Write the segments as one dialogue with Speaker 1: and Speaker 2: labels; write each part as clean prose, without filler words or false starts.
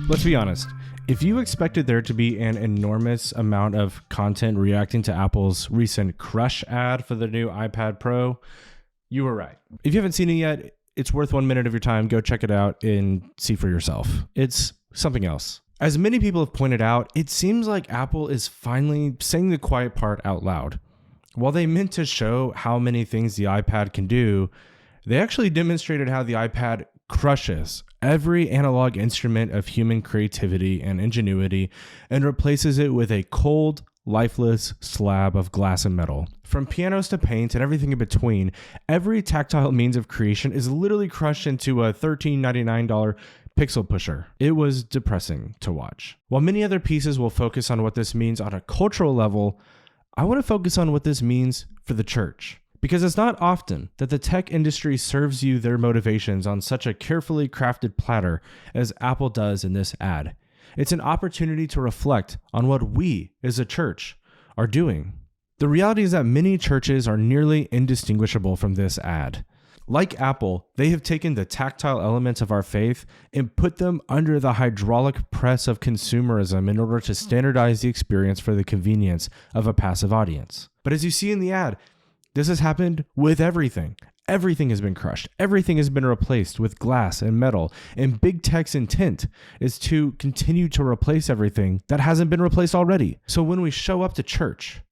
Speaker 1: Let's be honest. If you expected there to be an enormous amount of content reacting to Apple's recent Crush ad for the new iPad Pro, you were right. If you haven't seen it yet, it's worth 1 minute of your time. Go check it out and see for yourself. It's something else. As many people have pointed out, it seems like Apple is finally saying the quiet part out loud. While they meant to show how many things the iPad can do, they actually demonstrated how the iPad crushes every analog instrument of human creativity and ingenuity and replaces it with a cold, lifeless slab of glass and metal. From pianos to paint and everything in between, every tactile means of creation is literally crushed into a $13.99 pixel pusher. It was depressing to watch. While many other pieces will focus on what this means on a cultural level, I want to focus on what this means for the church. Because it's not often that the tech industry serves you their motivations on such a carefully crafted platter as Apple does in this ad. It's an opportunity to reflect on what we, as a church, are doing. The reality is that many churches are nearly indistinguishable from this ad. Like Apple, they have taken the tactile elements of our faith and put them under the hydraulic press of consumerism in order to standardize the experience for the convenience of a passive audience. But as you see in the ad, this has happened with everything. Everything has been crushed. Everything has been replaced with glass and metal. And big tech's intent is to continue to replace everything that hasn't been replaced already. So when we show up to church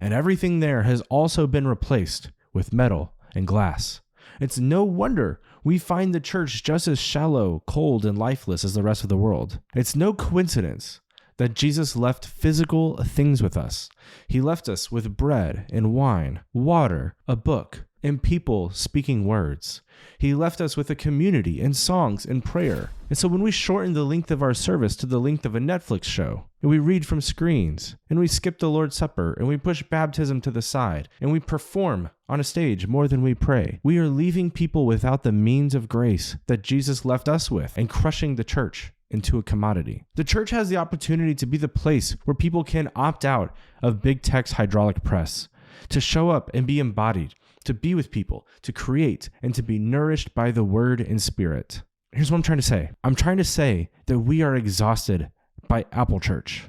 Speaker 1: and everything there has also been replaced with metal and glass, it's no wonder we find the church just as shallow, cold, and lifeless as the rest of the world. It's no coincidence that Jesus left physical things with us. He left us with bread and wine, water, a book, and people speaking words. He left us with a community and songs and prayer. And so when we shorten the length of our service to the length of a Netflix show, and we read from screens, and we skip the Lord's Supper, and we push baptism to the side, and we perform on a stage more than we pray, we are leaving people without the means of grace that Jesus left us with and crushing the church into a commodity. The church has the opportunity to be the place where people can opt out of big tech's hydraulic press, to show up and be embodied, to be with people, to create, and to be nourished by the word and spirit. Here's what I'm trying to say. I'm trying to say that we are exhausted by Apple Church.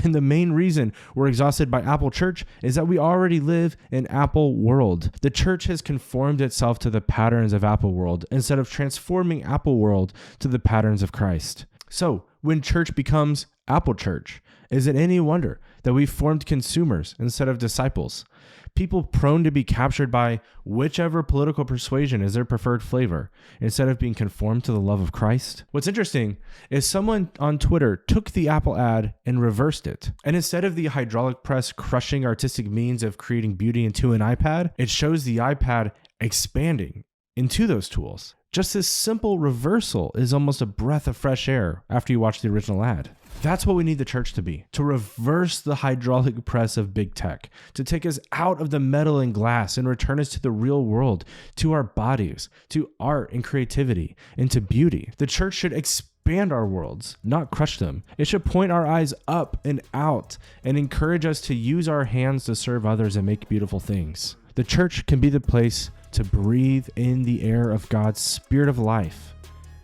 Speaker 1: And the main reason we're exhausted by Apple Church is that we already live in Apple world. The church has conformed itself to the patterns of Apple world instead of transforming Apple world to the patterns of Christ. So when church becomes Apple Church, is it any wonder that we formed consumers instead of disciples? People prone to be captured by whichever political persuasion is their preferred flavor, instead of being conformed to the love of Christ. What's interesting is someone on Twitter took the Apple ad and reversed it. And instead of the hydraulic press crushing artistic means of creating beauty into an iPad, it shows the iPad expanding into those tools. Just this simple reversal is almost a breath of fresh air after you watch the original ad. That's what we need the church to be, to reverse the hydraulic press of big tech, to take us out of the metal and glass and return us to the real world, to our bodies, to art and creativity, and to beauty. The church should expand our worlds, not crush them. It should point our eyes up and out and encourage us to use our hands to serve others and make beautiful things. The church can be the place to breathe in the air of God's spirit of life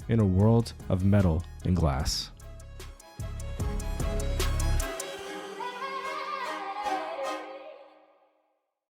Speaker 1: in a world of metal and glass.